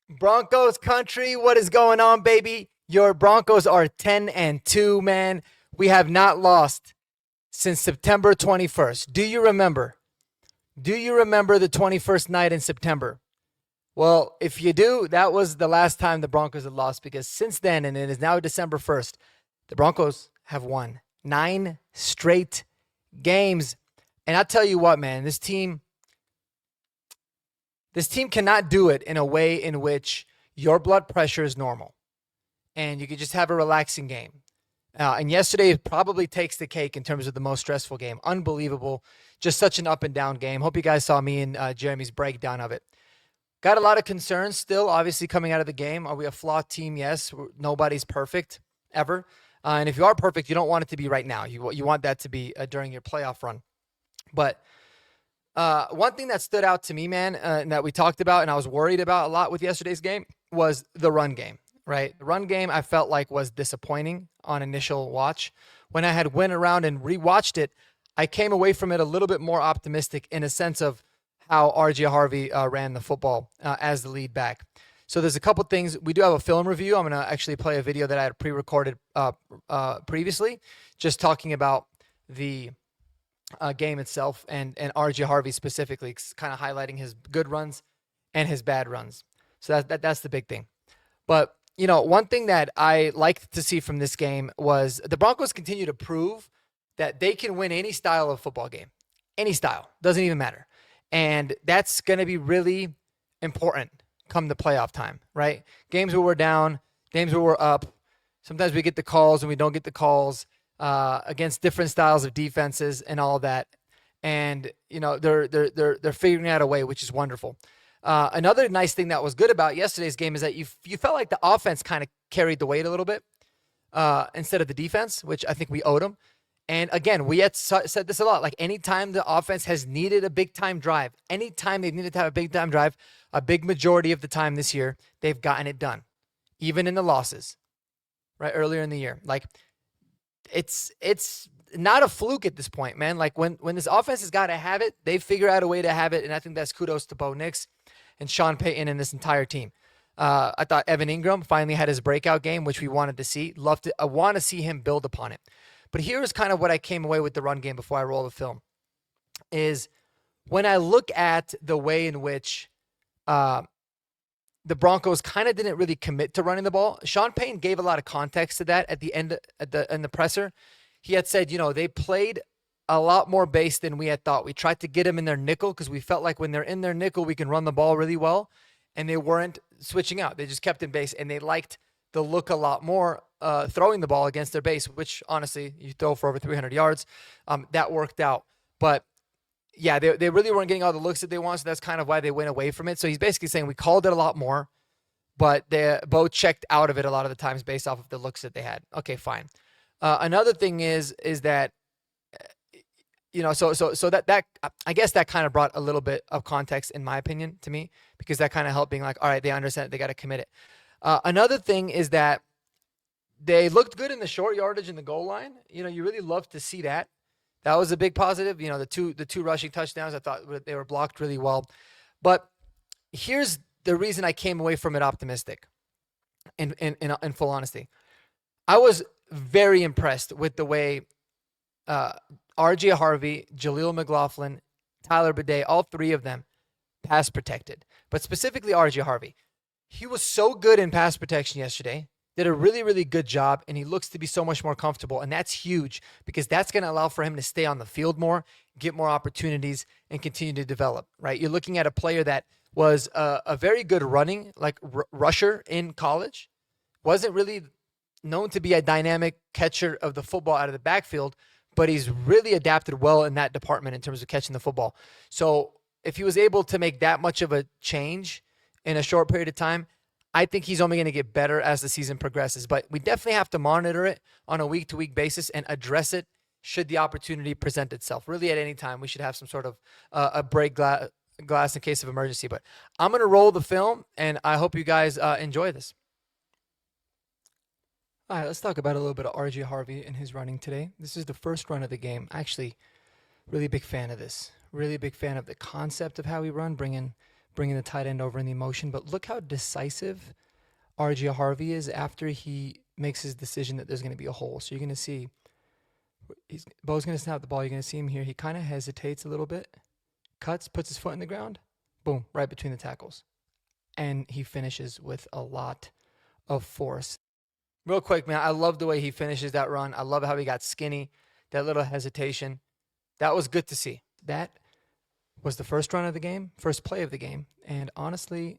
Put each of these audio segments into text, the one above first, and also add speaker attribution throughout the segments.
Speaker 1: Broncos country, what is going on, baby? Your Broncos are 10-2, man. We have not lost since September 21st. Do you remember? Do you remember the 21st night in September? Well, if you do, that was the last time the Broncos had lost because since then, and it is now December 1st, the Broncos have won 9 straight games. And I tell you what, man, this team cannot do it in a way in which your blood pressure is normal and you could just have a relaxing game. And yesterday probably takes the cake in terms of the most stressful game. Unbelievable. Just such an up and down game. Hope you guys saw me and Jeremy's breakdown of it. Got a lot of concerns still, obviously, coming out of the game. Are we a flawed team? Yes. Nobody's perfect ever. And if you are perfect, you don't want it to be right now. You want that to be during your playoff run. But one thing that stood out to me, man, and that we talked about and I was worried about a lot with yesterday's game was the run game, right? The run game I felt like was disappointing on initial watch. When I had went around and rewatched it, I came away from it a little bit more optimistic in a sense of how RJ Harvey ran the football as the lead back. So there's a couple things. We do have a film review. I'm going to actually play a video that I had pre-recorded previously, just talking about the game itself and RJ Harvey specifically, kind of highlighting his good runs and his bad runs. So that's the big thing. But, one thing that I liked to see from this game was the Broncos continue to prove that they can win any style of football game. Any style. Doesn't even matter. And that's going to be really important come the playoff time, right? Games where we're down, games where we're up. Sometimes we get the calls and we don't get the calls against different styles of defenses and all that. And, they're figuring out a way, which is wonderful. Another nice thing that was good about yesterday's game is that you felt like the offense kind of carried the weight a little bit instead of the defense, which I think we owed them. And again, we had said this a lot. Like anytime the offense has needed a big time drive, anytime they've needed to have a big time drive, a big majority of the time this year, they've gotten it done, even in the losses, right? Earlier in the year. Like it's not a fluke at this point, man. Like when this offense has got to have it, they figure out a way to have it. And I think that's kudos to Bo Nix and Sean Payton and this entire team. I thought Evan Ingram finally had his breakout game, which we wanted to see. I want to see him build upon it. But here's kind of what I came away with the run game before I roll the film, is when I look at the way in which the Broncos kind of didn't really commit to running the ball. Sean Payton gave a lot of context to that at the end in the presser. He had said, they played a lot more base than we had thought. We tried to get them in their nickel because we felt like when they're in their nickel, we can run the ball really well. And they weren't switching out. They just kept in base, and they liked the look a lot more throwing the ball against their base, which honestly, you throw for over 300 yards. That worked out. But yeah, they really weren't getting all the looks that they want, so that's kind of why they went away from it. So he's basically saying we called it a lot more, but they both checked out of it a lot of the times based off of the looks that they had. Okay, fine. Another thing is that so that I guess that kind of brought a little bit of context, in my opinion, to me, because that kind of helped being like, all right, they understand they got to commit it. Another thing is that they looked good in the short yardage in the goal line. You really love to see that. That was a big positive. The two rushing touchdowns, I thought they were blocked really well. But here's the reason I came away from it optimistic. In full honesty, I was very impressed with the way RJ Harvey, Jaleel McLaughlin, Tyler Bidet, all three of them pass protected. But specifically RJ Harvey. He was so good in pass protection yesterday, did a really, really good job, and he looks to be so much more comfortable. And that's huge because that's going to allow for him to stay on the field more, get more opportunities, and continue to develop, right? You're looking at a player that was a very good running, rusher in college, wasn't really known to be a dynamic catcher of the football out of the backfield, but he's really adapted well in that department in terms of catching the football. So if he was able to make that much of a change in a short period of time, I think he's only going to get better as the season progresses. But we definitely have to monitor it on a week-to-week basis and address it should the opportunity present itself. Really, at any time, we should have some sort of a break glass in case of emergency. But I'm going to roll the film, and I hope you guys enjoy this. All right, let's talk about a little bit of RJ Harvey and his running today. This is the first run of the game. Actually, really big fan of this. Really big fan of the concept of how we run, bringing bringing the tight end over in the motion. But look how decisive RJ Harvey is after he makes his decision that there's going to be a hole. So you're going to see Bo's going to snap the ball. You're going to see him here. He kind of hesitates a little bit, cuts, puts his foot in the ground, boom, right between the tackles. And he finishes with a lot of force. Real quick, man, I love the way he finishes that run. I love how he got skinny, that little hesitation. That was good to see. That was the first run of the game, first play of the game, and honestly,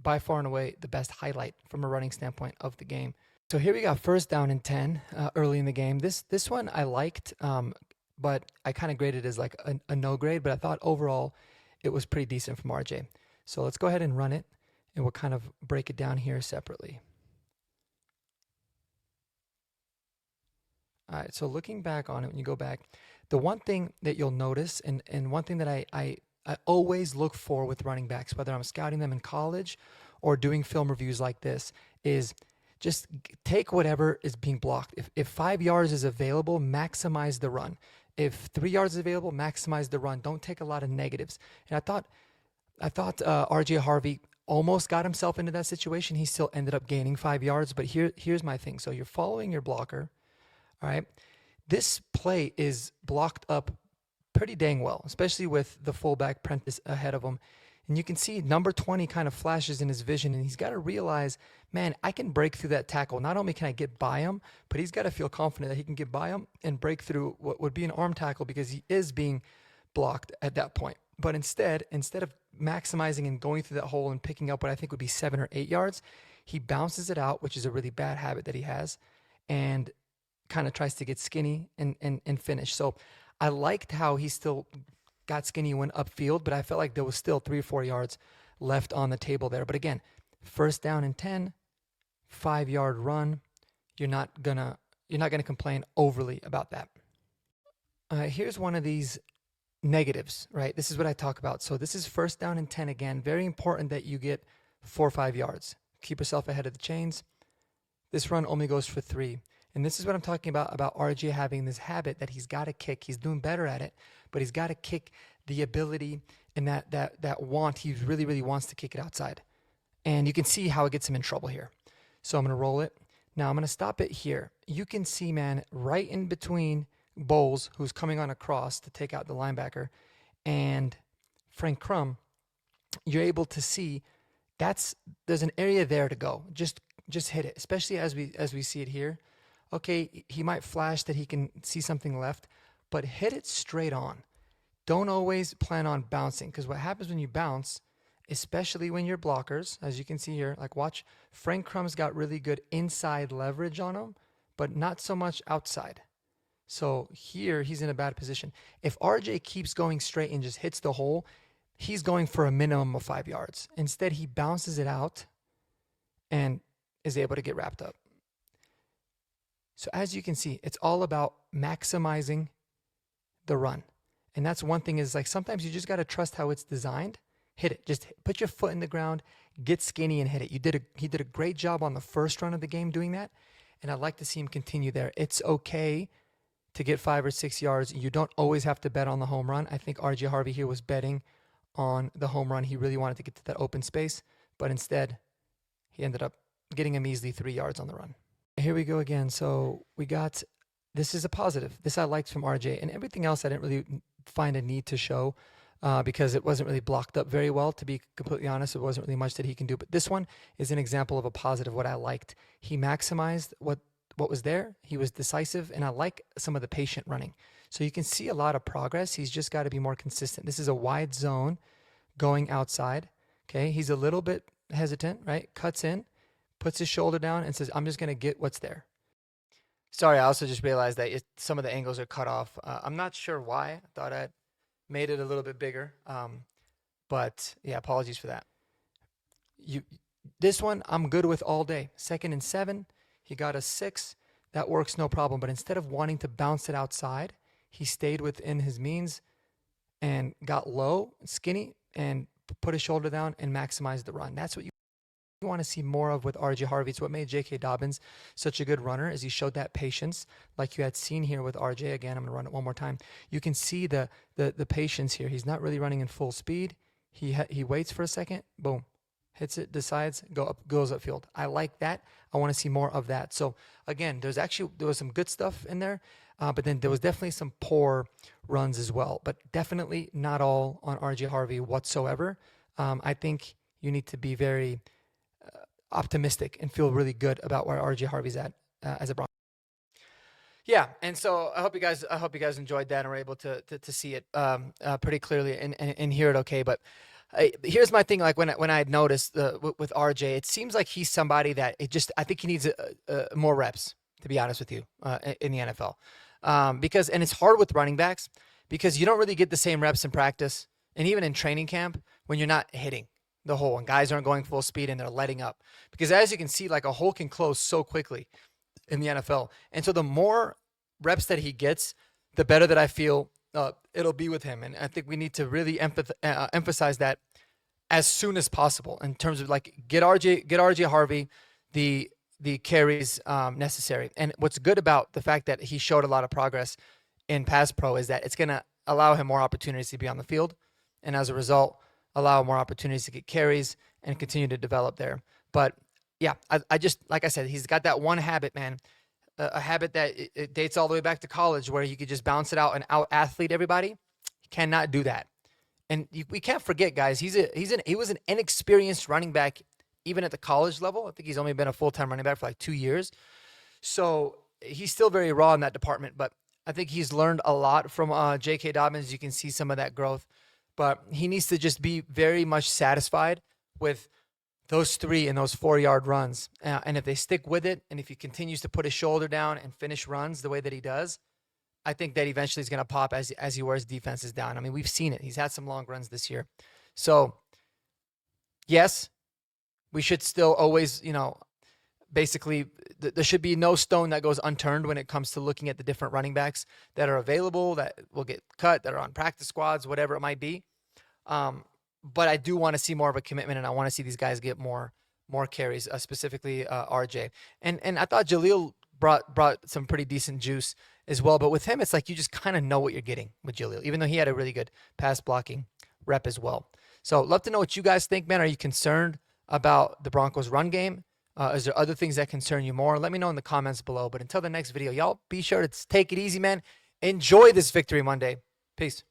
Speaker 1: by far and away, the best highlight from a running standpoint of the game. So here we got first down and 10 early in the game. This one I liked, but I kind of graded it as like a no grade, but I thought overall it was pretty decent from RJ. So let's go ahead and run it, and we'll kind of break it down here separately. All right, so looking back on it, when you go back, the one thing that you'll notice, and one thing that I always look for with running backs, whether I'm scouting them in college or doing film reviews like this, is just take whatever is being blocked. If 5 yards is available, maximize the run. If 3 yards is available, maximize the run. Don't take a lot of negatives. And I thought RJ Harvey almost got himself into that situation. He still ended up gaining 5 yards. But here's my thing. So you're following your blocker. All right. This play is blocked up pretty dang well, especially with the fullback Prentice ahead of him. And you can see number 20 kind of flashes in his vision, and he's got to realize, man, I can break through that tackle. Not only can I get by him, but he's got to feel confident that he can get by him and break through what would be an arm tackle because he is being blocked at that point. But instead of maximizing and going through that hole and picking up what I think would be 7 or 8 yards, he bounces it out, which is a really bad habit that he has, and kind of tries to get skinny and finish. So I liked how he still got skinny, went upfield, but I felt like there was still 3 or 4 yards left on the table there. But again, first down and 10, 5-yard run. You're not gonna complain overly about that. Here's one of these negatives, right? This is what I talk about. So this is first down and 10 again. Very important that you get 4 or 5 yards. Keep yourself ahead of the chains. This run only goes for 3. And this is what I'm talking about RJ having this habit that he's got to kick. He's doing better at it, but he's got to kick the ability and that want. He really, really wants to kick it outside. And you can see how it gets him in trouble here. So I'm going to roll it. Now I'm going to stop it here. You can see, man, right in between Bowles, who's coming on a cross to take out the linebacker, and Frank Crum, you're able to see there's an area there to go. Just hit it, especially as we see it here. Okay, he might flash that he can see something left, but hit it straight on. Don't always plan on bouncing, because what happens when you bounce, especially when you're blockers, as you can see here, like watch, Frank Crum's got really good inside leverage on him, but not so much outside. So here he's in a bad position. If RJ keeps going straight and just hits the hole, he's going for a minimum of 5 yards. Instead, he bounces it out and is able to get wrapped up. So as you can see, it's all about maximizing the run. And that's one thing, is like sometimes you just got to trust how it's designed. Hit it. Just put your foot in the ground, get skinny and hit it. He did a great job on the first run of the game doing that. And I'd like to see him continue there. It's okay to get 5 or 6 yards. You don't always have to bet on the home run. I think RJ Harvey here was betting on the home run. He really wanted to get to that open space, but instead he ended up getting a measly 3 yards on the run. Here we go again. So this is a positive. This I liked from RJ, and everything else I didn't really find a need to show because it wasn't really blocked up very well. To be completely honest, it wasn't really much that he can do. But this one is an example of a positive, what I liked. He maximized what was there. He was decisive, and I like some of the patient running. So you can see a lot of progress. He's just got to be more consistent. This is a wide zone going outside. Okay, he's a little bit hesitant, right? Cuts in, puts his shoulder down, and says, I'm just going to get what's there. Sorry, I also just realized that some of the angles are cut off. I'm not sure why. I thought I'd made it a little bit bigger. But yeah, apologies for that. This one, I'm good with all day. 2nd and 7, he got a 6. That works no problem. But instead of wanting to bounce it outside, he stayed within his means and got low, skinny, and put his shoulder down and maximized the run. That's what you want to see more of with RJ Harvey. It's what made J.K. Dobbins such a good runner, is he showed that patience like you had seen here with RJ. Again, I'm going to run it one more time. You can see the patience here. He's not really running in full speed. He waits for a second, boom, hits it, decides, goes upfield. I like that. I want to see more of that. So again, there was some good stuff in there, but then there was definitely some poor runs as well. But definitely not all on RJ Harvey whatsoever. I think you need to be very optimistic and feel really good about where RJ Harvey's at as a Bronco. Yeah, and so I hope you guys enjoyed that and were able to see it pretty clearly and hear it okay. But here's my thing: like when I had noticed with RJ, it seems like he's somebody that I think he needs more reps, to be honest with you, in the NFL, because it's hard with running backs because you don't really get the same reps in practice and even in training camp when you're not hitting the hole and guys aren't going full speed and they're letting up, because as you can see, like a hole can close so quickly in the NFL. And so the more reps that he gets, the better that I feel it'll be with him. And I think we need to really emphasize that as soon as possible in terms of like get RJ Harvey the carries necessary. And what's good about the fact that he showed a lot of progress in pass pro is that it's going to allow him more opportunities to be on the field, and as a result, allow more opportunities to get carries and continue to develop there. But yeah, I just, like I said, he's got that one habit, man, a habit that it dates all the way back to college where he could just bounce it out and out athlete everybody. He cannot do that. And we can't forget, guys, he was an inexperienced running back even at the college level. I think he's only been a full-time running back for like 2 years. So he's still very raw in that department, but I think he's learned a lot from J.K. Dobbins. You can see some of that growth, but he needs to just be very much satisfied with those 3 and those 4-yard runs. And if they stick with it, and if he continues to put his shoulder down and finish runs the way that he does, I think that eventually he's going to pop as he wears defenses down. I mean, we've seen it. He's had some long runs this year. So, yes, we should still always, basically there should be no stone that goes unturned when it comes to looking at the different running backs that are available, that will get cut, that are on practice squads, whatever it might be. But I do want to see more of a commitment, and I want to see these guys get more carries, specifically RJ. And I thought Jaleel brought some pretty decent juice as well. But with him, it's like you just kind of know what you're getting with Jaleel, even though he had a really good pass blocking rep as well. So love to know what you guys think, man. Are you concerned about the Broncos run game? Is there other things that concern you more? Let me know in the comments below. But until the next video, y'all be sure to take it easy, man. Enjoy this Victory Monday. Peace.